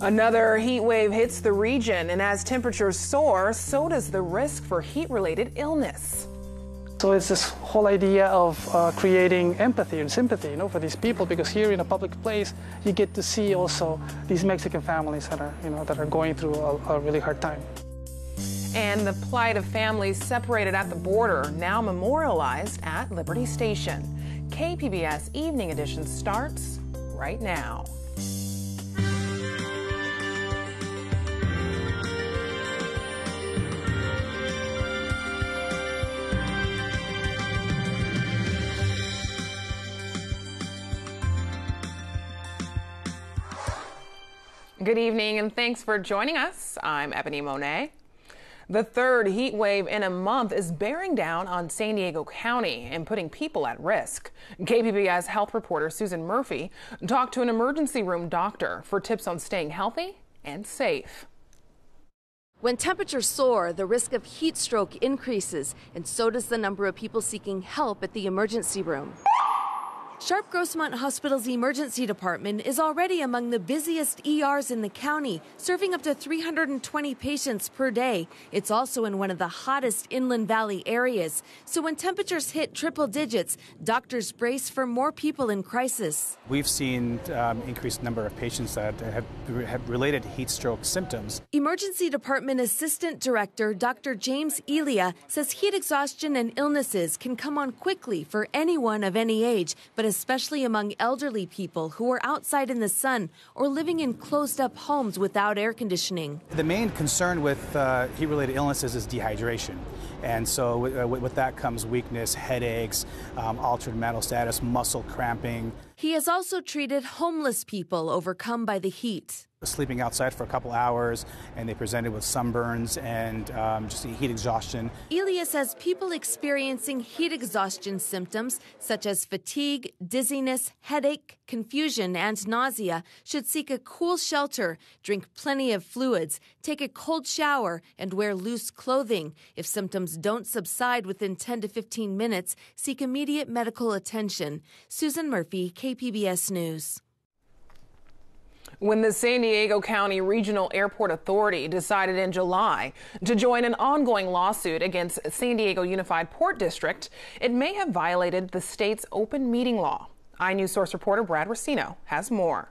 Another heat wave hits the region, and as temperatures soar, so does the risk for heat-related illness. So it's this whole idea of creating empathy and sympathy, for these people, because here in a public place, you get to see also these Mexican families that are going through a really hard time. And the plight of families separated at the border, now memorialized at Liberty Station. KPBS Evening Edition starts right now. Good evening and thanks for joining us. I'm Ebony Monet. The third heat wave in a month is bearing down on San Diego County and putting people at risk. KPBS health reporter Susan Murphy talked to an emergency room doctor for tips on staying healthy and safe. When temperatures soar, the risk of heat stroke increases, and so does the number of people seeking help at the emergency room. Sharp Grossmont Hospital's emergency department is already among the busiest ERs in the county, serving up to 320 patients per day. It's also in one of the hottest Inland Valley areas. So when temperatures hit triple digits, doctors brace for more people in crisis. We've seen increased number of patients that have related heat stroke symptoms. Emergency Department Assistant Director Dr. James Elia says heat exhaustion and illnesses can come on quickly for anyone of any age, but especially among elderly people who are outside in the sun or living in closed-up homes without air conditioning. The main concern with heat-related illnesses is dehydration. And so with that comes weakness, headaches, altered mental status, muscle cramping. He has also treated homeless people overcome by the heat. Sleeping outside for a couple hours, and they presented with sunburns and just heat exhaustion. Elia says people experiencing heat exhaustion symptoms such as fatigue, dizziness, headache, confusion, and nausea should seek a cool shelter, drink plenty of fluids, take a cold shower, and wear loose clothing. If symptoms don't subside within 10 to 15 minutes, seek immediate medical attention. Susan Murphy, KPBS News. When the San Diego County Regional Airport Authority decided in July to join an ongoing lawsuit against San Diego Unified Port District, it may have violated the state's open meeting law. iNews Source reporter Brad Racino has more.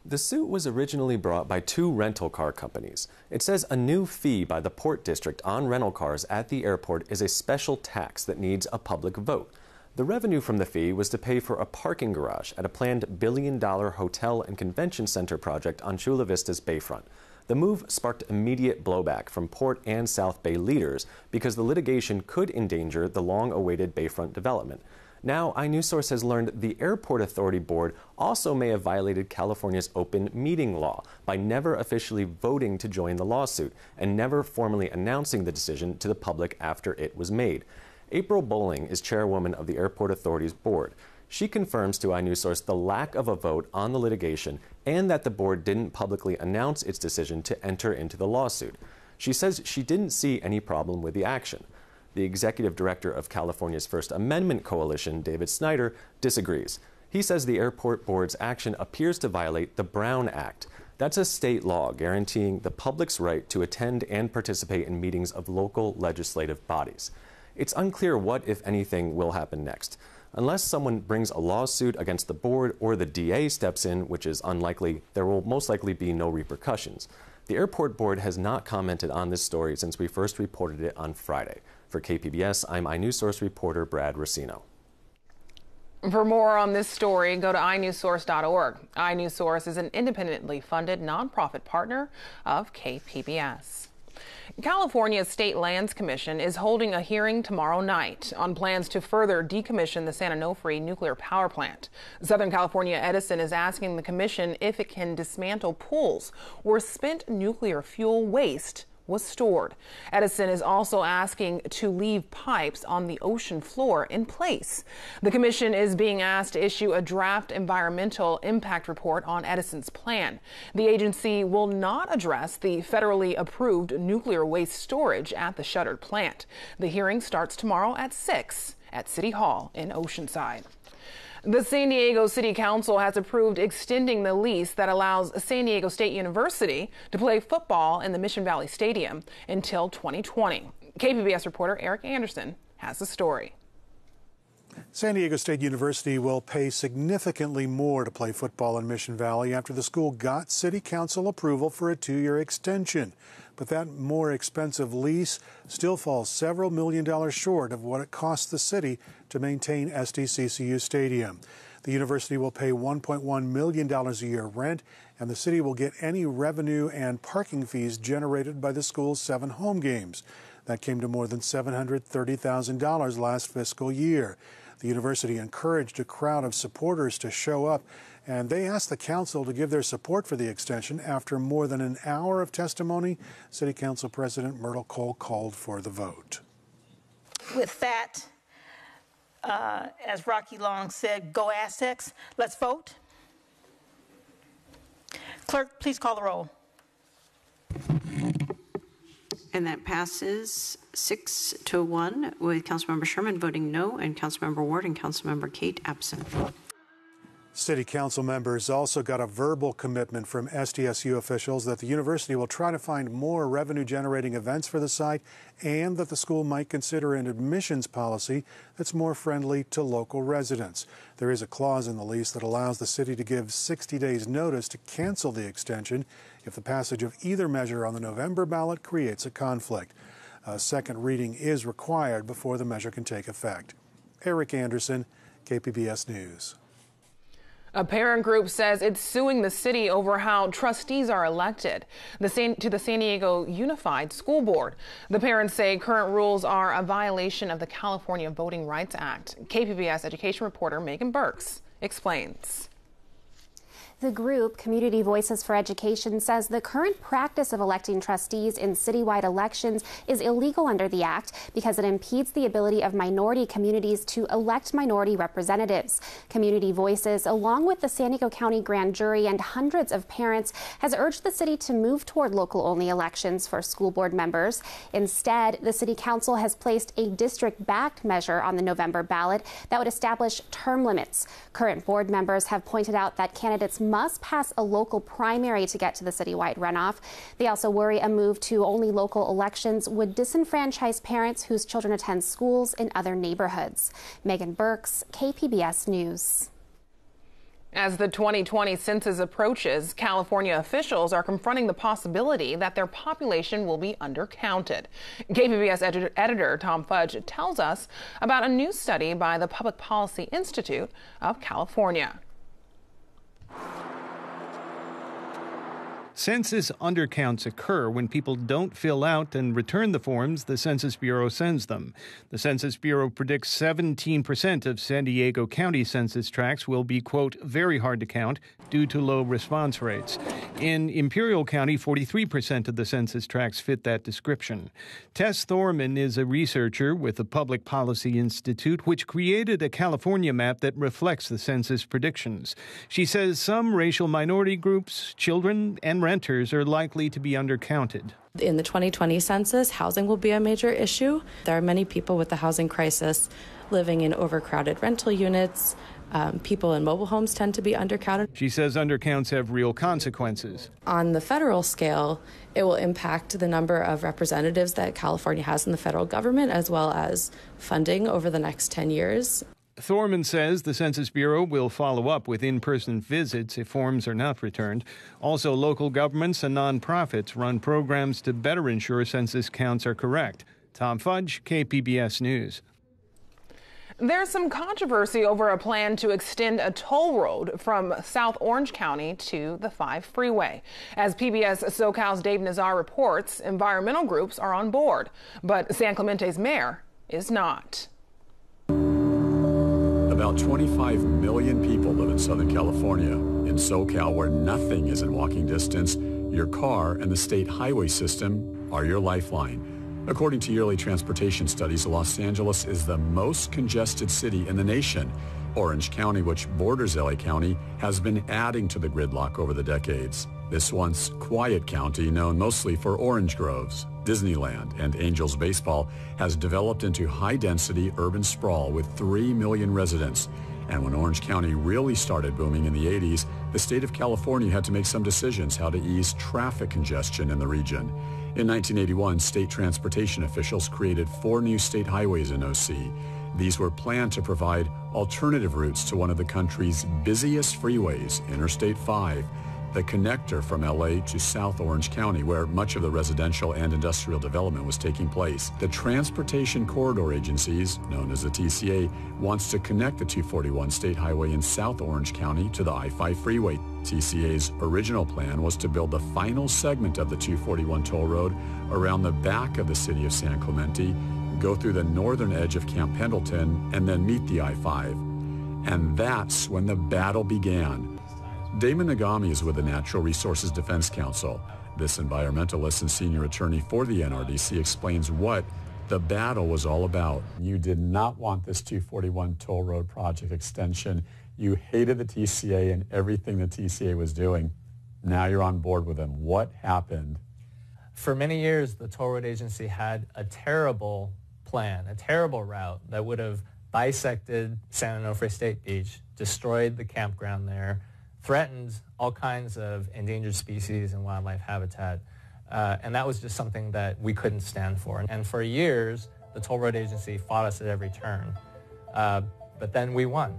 The suit was originally brought by two rental car companies. It says a new fee by the Port District on rental cars at the airport is a special tax that needs a public vote. The revenue from the fee was to pay for a parking garage at a planned billion-dollar hotel and convention center project on Chula Vista's bayfront. The move sparked immediate blowback from Port and South Bay leaders because the litigation could endanger the long-awaited bayfront development. Now, iNews Source has learned the Airport Authority Board also may have violated California's open meeting law by never officially voting to join the lawsuit and never formally announcing the decision to the public after it was made. April Bowling is chairwoman of the Airport Authority's board. She confirms to iNews Source the lack of a vote on the litigation and that the board didn't publicly announce its decision to enter into the lawsuit. She says she didn't see any problem with the action. The executive director of California's First Amendment Coalition, David Snyder, disagrees. He says the airport board's action appears to violate the Brown Act. That's a state law guaranteeing the public's right to attend and participate in meetings of local legislative bodies. It's unclear what, if anything, will happen next. Unless someone brings a lawsuit against the board or the DA steps in, which is unlikely, there will most likely be no repercussions. The airport board has not commented on this story since we first reported it on Friday. For KPBS, I'm iNews Source reporter Brad Racino. For more on this story, go to inewssource.org. iNews Source is an independently funded nonprofit partner of KPBS. California's State Lands Commission is holding a hearing tomorrow night on plans to further decommission the San Onofre nuclear power plant. Southern California Edison is asking the commission if it can dismantle pools where spent nuclear fuel waste was stored. Edison is also asking to leave pipes on the ocean floor in place. The commission is being asked to issue a draft environmental impact report on Edison's plan. The agency will not address the federally approved nuclear waste storage at the shuttered plant. The hearing starts tomorrow at 6 at City Hall in Oceanside. The San Diego City Council has approved extending the lease that allows San Diego State University to play football in the Mission Valley Stadium until 2020. KPBS reporter Eric Anderson has the story. San Diego State University will pay significantly more to play football in Mission Valley after the school got City Council approval for a 2-year extension. But that more expensive lease still falls several $1 million short of what it costs the city to maintain SDCCU Stadium. The university will pay $1.1 million a year rent, and the city will get any revenue and parking fees generated by the school's 7 home games. That came to more than $730,000 last fiscal year. The university encouraged a crowd of supporters to show up, and they asked the council to give their support for the extension. After more than an hour of testimony, City Council President Myrtle Cole called for the vote. With that, as Rocky Long said, go Aztecs. Let's vote. Clerk, please call the roll. And that passes 6-1 with Councilmember Sherman voting no and Councilmember Ward and Councilmember Kate absent. City Council members also got a verbal commitment from SDSU officials that the university will try to find more revenue-generating events for the site and that the school might consider an admissions policy that's more friendly to local residents. There is a clause in the lease that allows the city to give 60 days notice to cancel the extension if the passage of either measure on the November ballot creates a conflict. A second reading is required before the measure can take effect. Eric Anderson, KPBS News. A parent group says it's suing the city over how trustees are elected to the San Diego Unified School Board. The parents say current rules are a violation of the California Voting Rights Act. KPBS education reporter Megan Burks explains. The group, Community Voices for Education, says the current practice of electing trustees in citywide elections is illegal under the act because it impedes the ability of minority communities to elect minority representatives. Community Voices, along with the San Diego County Grand Jury and hundreds of parents, has urged the city to move toward local-only elections for school board members. Instead, the City Council has placed a district-backed measure on the November ballot that would establish term limits. Current board members have pointed out that candidates must pass a local primary to get to the citywide runoff. They also worry a move to only local elections would disenfranchise parents whose children attend schools in other neighborhoods. Megan Burks, KPBS News. As the 2020 census approaches, California officials are confronting the possibility that their population will be undercounted. KPBS editor Tom Fudge tells us about a new study by the Public Policy Institute of California. Census undercounts occur when people don't fill out and return the forms the Census Bureau sends them. The Census Bureau predicts 17% of San Diego County census tracts will be, quote, very hard to count due to low response rates. In Imperial County, 43% of the census tracts fit that description. Tess Thorman is a researcher with the Public Policy Institute, which created a California map that reflects the census predictions. She says some racial minority groups, children, and renters are likely to be undercounted. In the 2020 census, housing will be a major issue. There are many people with the housing crisis living in overcrowded rental units. People in mobile homes tend to be undercounted. She says undercounts have real consequences. On the federal scale, it will impact the number of representatives that California has in the federal government, as well as funding over the next 10 years. Thorman says the Census Bureau will follow up with in-person visits if forms are not returned. Also, local governments and nonprofits run programs to better ensure census counts are correct. Tom Fudge, KPBS News. There's some controversy over a plan to extend a toll road from South Orange County to the 5 freeway. As PBS SoCal's Dave Nazar reports, environmental groups are on board, but San Clemente's mayor is not. About 25 million people live in Southern California. In SoCal, where nothing is in walking distance, your car and the state highway system are your lifeline. According to yearly transportation studies, Los Angeles is the most congested city in the nation. Orange County, which borders LA County, has been adding to the gridlock over the decades. This once quiet county, known mostly for orange groves, Disneyland, and Angels baseball, has developed into high-density urban sprawl with 3 million residents. And when Orange County really started booming in the 80s, the state of California had to make some decisions how to ease traffic congestion in the region. In 1981, state transportation officials created 4 new state highways in OC. These were planned to provide alternative routes to one of the country's busiest freeways, Interstate 5, the connector from LA to South Orange County, where much of the residential and industrial development was taking place. The Transportation Corridor Agencies, known as the TCA, wants to connect the 241 State Highway in South Orange County to the I-5 freeway. TCA's original plan was to build the final segment of the 241 toll road around the back of the city of San Clemente, go through the northern edge of Camp Pendleton, and then meet the I-5. And that's when the battle began. Damon Nagami is with the Natural Resources Defense Council. This environmentalist and senior attorney for the NRDC explains what the battle was all about. You did not want this 241 toll road project extension. You hated the TCA and everything the TCA was doing. Now you're on board with them. What happened? For many years, the toll road agency had a terrible plan, a terrible route that would have bisected San Onofre State Beach, destroyed the campground there, threatened all kinds of endangered species and wildlife habitat. And that was just something that we couldn't stand for. And for years, the toll road agency fought us at every turn. But then we won.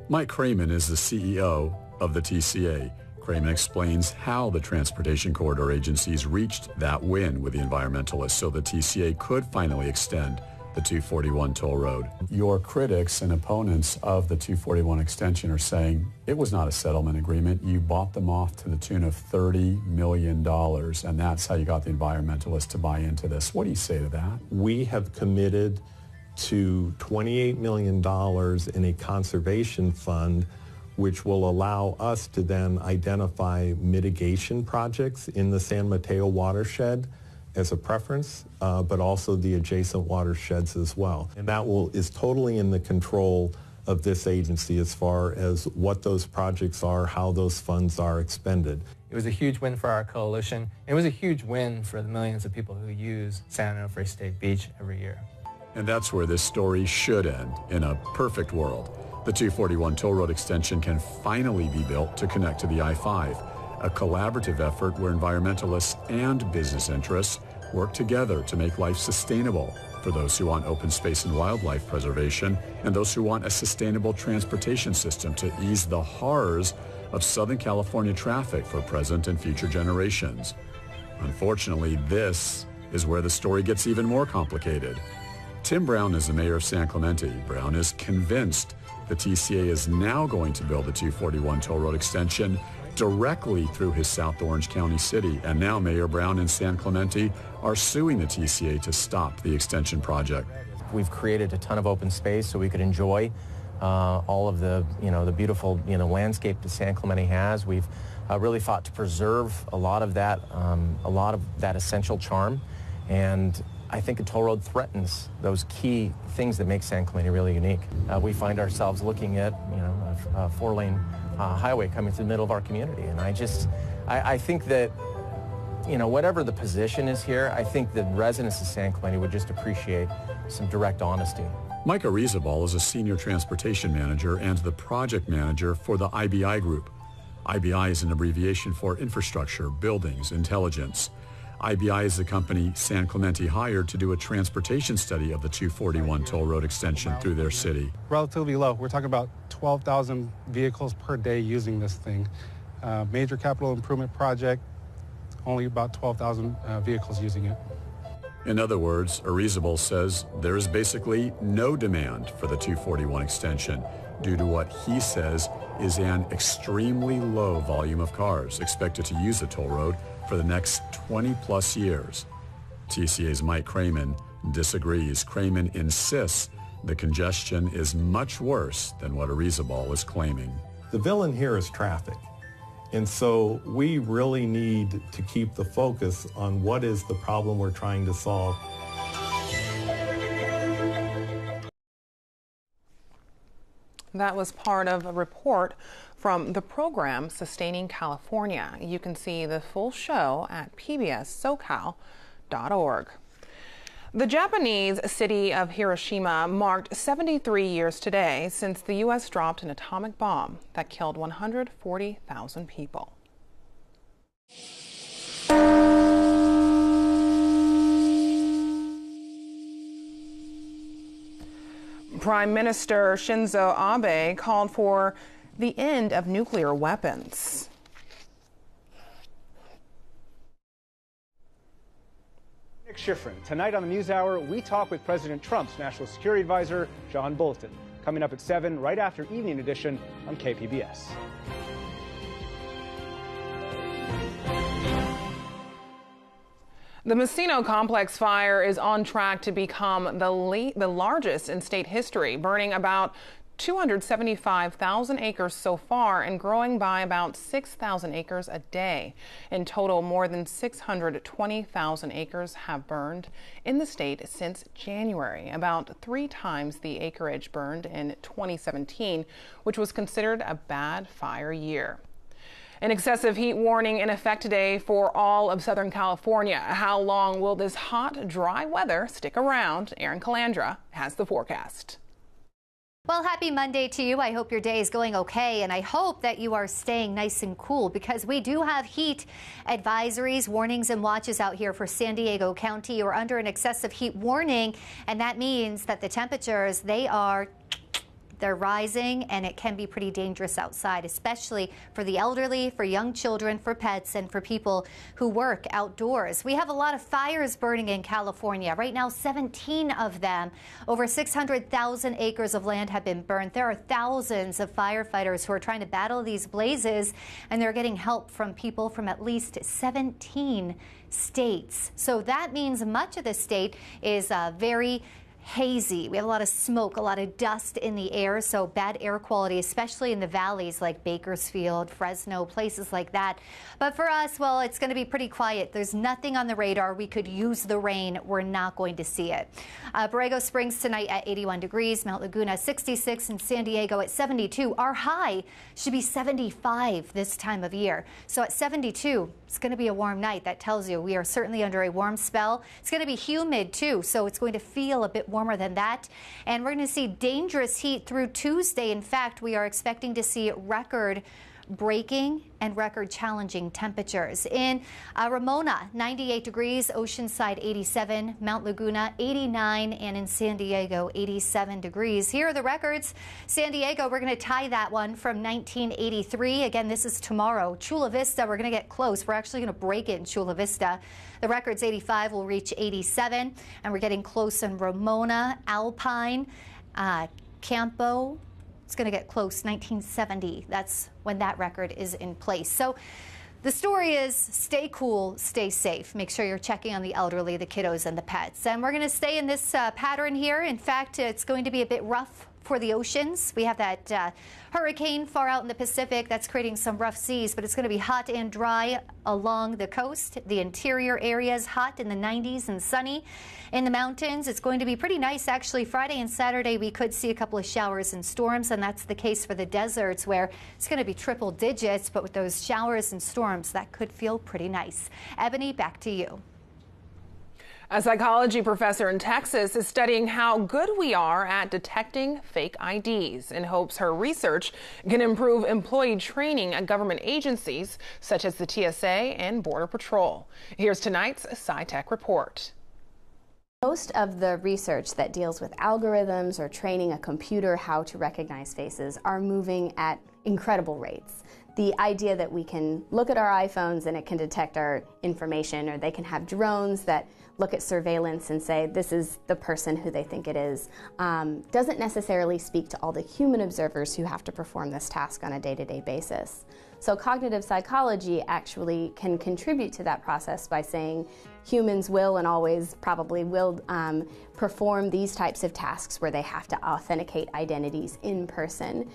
Mike Cramen is the CEO of the TCA. Cramen explains how the Transportation Corridor Agencies reached that win with the environmentalists so the TCA could finally extend the 241 toll road. Your critics and opponents of the 241 extension are saying it was not a settlement agreement. You bought them off to the tune of $30 million, and that's how you got the environmentalists to buy into this. What do you say to that? We have committed to $28 million in a conservation fund, which will allow us to then identify mitigation projects in the San Mateo watershed as a preference, but also the adjacent watersheds as well. And that is totally in the control of this agency as far as what those projects are, how those funds are expended. It was a huge win for our coalition. It was a huge win for the millions of people who use San Onofre State Beach every year. And that's where this story should end. In a perfect world, the 241 toll road extension can finally be built to connect to the I-5. A collaborative effort where environmentalists and business interests work together to make life sustainable for those who want open space and wildlife preservation and those who want a sustainable transportation system to ease the horrors of Southern California traffic for present and future generations. Unfortunately, this is where the story gets even more complicated. Tim Brown is the mayor of San Clemente. Brown is convinced the TCA is now going to build the 241 toll road extension directly through his South Orange County city. And now Mayor Brown and San Clemente are suing the TCA to stop the extension project. We've created a ton of open space so we could enjoy all of the beautiful landscape that San Clemente has. We've really fought to preserve a lot of that essential charm. And I think a toll road threatens those key things that make San Clemente really unique. We find ourselves looking at a 4-lane highway coming through the middle of our community. And I think that, whatever the position is here, I think the residents of San Clemente would just appreciate some direct honesty. Micah Riesebal is a senior transportation manager and the project manager for the IBI group. IBI is an abbreviation for infrastructure, buildings, intelligence. IBI is the company San Clemente hired to do a transportation study of the 241 toll road extension through their city. Relatively low. We're talking about 12,000 vehicles per day using this thing. Major capital improvement project, only about 12,000 vehicles using it. In other words, Arizabal says there is basically no demand for the 241 extension due to what he says is an extremely low volume of cars expected to use the toll road for the next 20-plus years. TCA's Mike Cramen disagrees. Cramen insists the congestion is much worse than what Arizabal is claiming. The villain here is traffic. And so we really need to keep the focus on what is the problem we're trying to solve. That was part of a report from the program Sustaining California. You can see the full show at pbssocal.org. The Japanese city of Hiroshima marked 73 years today since the U.S. dropped an atomic bomb that killed 140,000 people. Prime Minister Shinzo Abe called for the end of nuclear weapons. Schifrin. Tonight on the NewsHour, we talk with President Trump's National Security Advisor, John Bolton. Coming up at 7, right after Evening Edition on KPBS. The Messino Complex fire is on track to become the largest in state history, burning about 275,000 acres so far and growing by about 6,000 acres a day. In total, more than 620,000 acres have burned in the state since January, about 3 times the acreage burned in 2017, which was considered a bad fire year. An excessive heat warning in effect today for all of Southern California. How long will this hot, dry weather stick around? Erin Calandra has the forecast. Well, happy Monday to you. I hope your day is going okay, and I hope that you are staying nice and cool because we do have heat advisories, warnings, and watches out here for San Diego County. You're under an excessive heat warning, and that means that the temperatures, they're rising, and it can be pretty dangerous outside, especially for the elderly, for young children, for pets, and for people who work outdoors. We have a lot of fires burning in California. Right now, 17 of them. Over 600,000 acres of land have been burned. There are thousands of firefighters who are trying to battle these blazes, and they're getting help from people from at least 17 states. So that means much of the state is very hazy. We have a lot of smoke, a lot of dust in the air, so bad air quality, especially in the valleys like Bakersfield, Fresno, places like that. But for us, well, it's going to be pretty quiet. There's nothing on the radar. We could use the rain. We're not going to see it. Borrego Springs tonight at 81 degrees, Mount Laguna 66, and San Diego at 72. Our high should be 75 this time of year. So at 72, it's going to be a warm night. That tells you we are certainly under a warm spell. It's going to be humid too, so it's going to feel a bit warmer than that. And we're going to see dangerous heat through Tuesday. In fact, we are expecting to see record-breaking and record-challenging temperatures. In Ramona, 98 degrees, Oceanside 87, Mount Laguna 89, and in San Diego 87 degrees. Here are the records. San Diego, we're going to tie that one from 1983. Again, this is tomorrow. Chula Vista, we're going to get close. We're actually going to break it in Chula Vista. The record's 85, will reach 87, and we're getting close in Ramona, Alpine, Campo. It's going to get close, 1970. That's when that record is in place. So the story is stay cool, stay safe. Make sure you're checking on the elderly, the kiddos, and the pets. And we're going to stay in this pattern here. In fact, it's going to be a bit rough for the oceans. We have that hurricane far out in the Pacific that's creating some rough seas, but it's going to be hot and dry along the coast. The interior areas hot in the 90s and sunny. In the mountains, it's going to be pretty nice actually. Friday and Saturday we could see a couple of showers and storms, and that's the case for the deserts where it's going to be triple digits, but with those showers and storms that could feel pretty nice. Ebony, back to you. A psychology professor in Texas is studying how good we are at detecting fake IDs in hopes her research can improve employee training at government agencies such as the TSA and Border Patrol. Here's tonight's SciTech report. Most of the research that deals with algorithms or training a computer how to recognize faces are moving at incredible rates. The idea that we can look at our iPhones and it can detect our information, or they can have drones that look at surveillance and say this is the person who they think it is, doesn't necessarily speak to all the human observers who have to perform this task on a day-to-day basis. So cognitive psychology actually can contribute to that process by saying humans will and always probably will perform these types of tasks where they have to authenticate identities in person.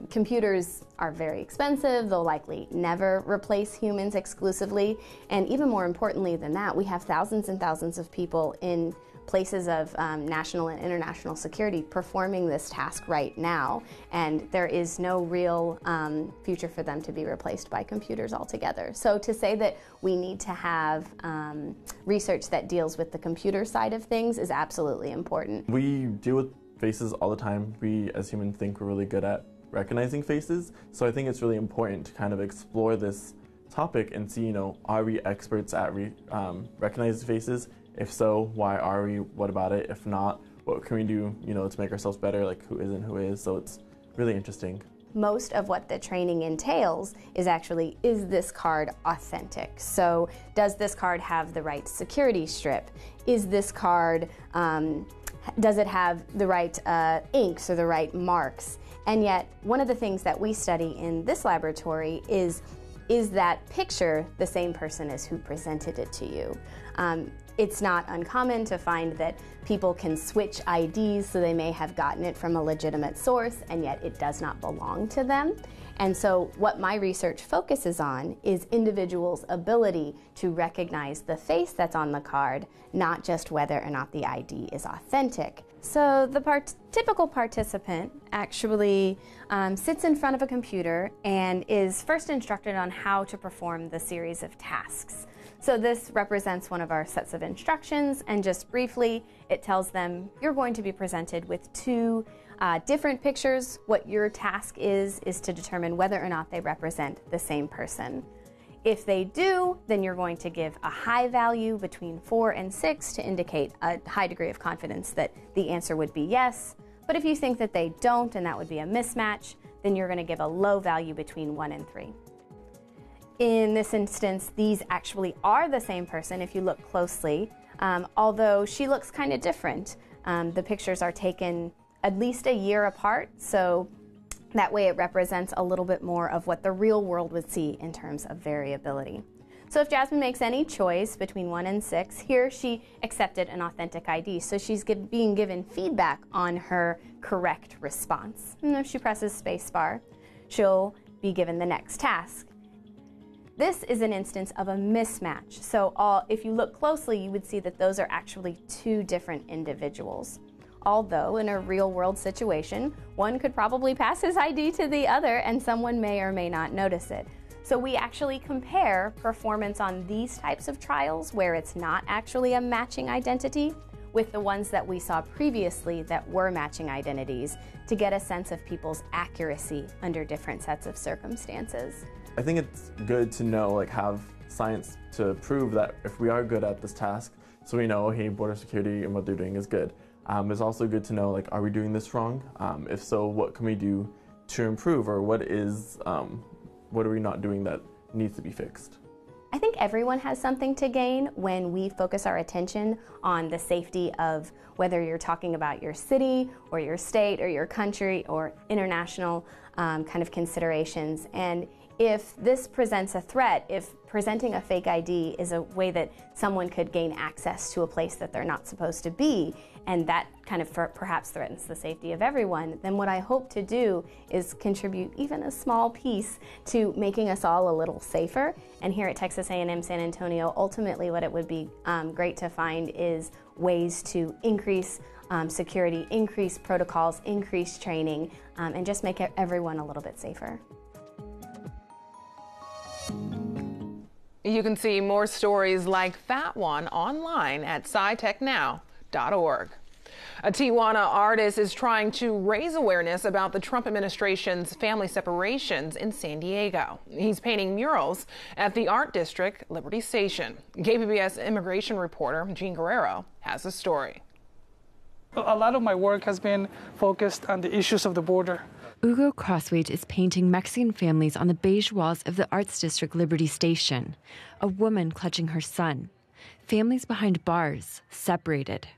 Computers are very expensive. They'll likely never replace humans exclusively. And even more importantly than that, we have thousands and thousands of people in places of national and international security performing this task right now, and there is no real future for them to be replaced by computers altogether. So to say that we need to have research that deals with the computer side of things is absolutely important. We deal with faces all the time. We as humans think we're really good at recognizing faces, so I think it's really important to kind of explore this topic and see, are we experts at recognizing faces? If so, why are we? What about it? If not, what can we do, to make ourselves better, like who is and who is? So it's really interesting. Most of what the training entails is actually, is this card authentic? So does this card have the right security strip? Is this card, does it have the right inks or the right marks? And yet, one of the things that we study in this laboratory is that picture the same person as who presented it to you? It's not uncommon to find that people can switch IDs, so they may have gotten it from a legitimate source, and yet it does not belong to them. And so what my research focuses on is individuals' ability to recognize the face that's on the card, not just whether or not the ID is authentic. So the typical participant actually sits in front of a computer and is first instructed on how to perform the series of tasks. So this represents one of our sets of instructions, and just briefly, it tells them you're going to be presented with two different pictures. What your task is to determine whether or not they represent the same person. If they do, then you're going to give a high value between 4 and 6 to indicate a high degree of confidence that the answer would be yes. But if you think that they don't, and that would be a mismatch, then you're going to give a low value between 1 and 3. In this instance, these actually are the same person if you look closely, although she looks kind of different. The pictures are taken at least a year apart, so that way it represents a little bit more of what the real world would see in terms of variability. So if Jasmine makes any choice between 1 and 6, here she accepted an authentic ID, so she's being given feedback on her correct response. And if she presses spacebar, she'll be given the next task. This is an instance of a mismatch. So if you look closely, you would see that those are actually two different individuals. Although in a real world situation, one could probably pass his ID to the other and someone may or may not notice it. So we actually compare performance on these types of trials where it's not actually a matching identity with the ones that we saw previously that were matching identities to get a sense of people's accuracy under different sets of circumstances. I think it's good to know, have science to prove that if we are good at this task, so we know, hey, border security and what they're doing is good. It's also good to know, are we doing this wrong? If so, what can we do to improve, or what are we not doing that needs to be fixed? I think everyone has something to gain when we focus our attention on the safety of whether you're talking about your city or your state or your country or international kind of considerations. And if this presents a threat, if presenting a fake ID is a way that someone could gain access to a place that they're not supposed to be, and that kind of perhaps threatens the safety of everyone, then what I hope to do is contribute even a small piece to making us all a little safer. And here at Texas A&M San Antonio, ultimately what it would be great to find is ways to increase security, increase protocols, increase training, and just make everyone a little bit safer. You can see more stories like that one online at scitechnow.org. A Tijuana artist is trying to raise awareness about the Trump administration's family separations in San Diego. He's painting murals at the Art District Liberty Station. KPBS immigration reporter Jean Guerrero has the story. A lot of my work has been focused on the issues of the border. Hugo Crossweight is painting Mexican families on the beige walls of the Arts District Liberty Station. A woman clutching her son. Families behind bars, separated.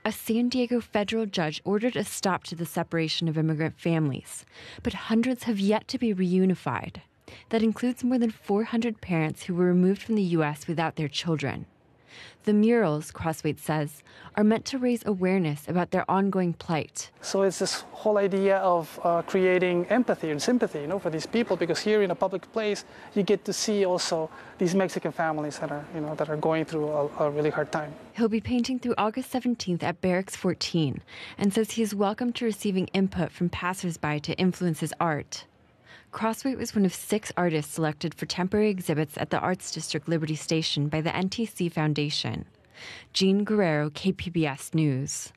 A San Diego federal judge ordered a stop to the separation of immigrant families, but hundreds have yet to be reunified. That includes more than 400 parents who were removed from the U.S. without their children. The murals, Crossway says, are meant to raise awareness about their ongoing plight. So it's this whole idea of creating empathy and sympathy, for these people, because here in a public place, you get to see also these Mexican families that are going through a really hard time. He'll be painting through August 17th at Barracks 14 and says he is welcome to receiving input from passersby to influence his art. Crossway was one of 6 artists selected for temporary exhibits at the Arts District Liberty Station by the NTC Foundation. Jean Guerrero, KPBS News.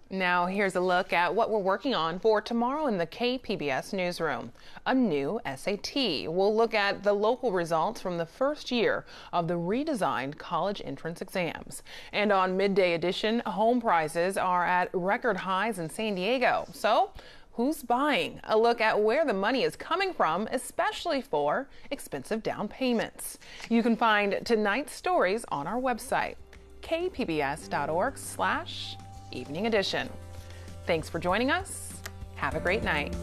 Now here's a look at what we're working on for tomorrow in the KPBS newsroom. A new SAT. We'll look at the local results from the first year of the redesigned college entrance exams. And on Midday Edition, home prices are at record highs in San Diego. So who's buying? A look at where the money is coming from, especially for expensive down payments. You can find tonight's stories on our website, kpbs.org/evening edition. Thanks for joining us. Have a great night.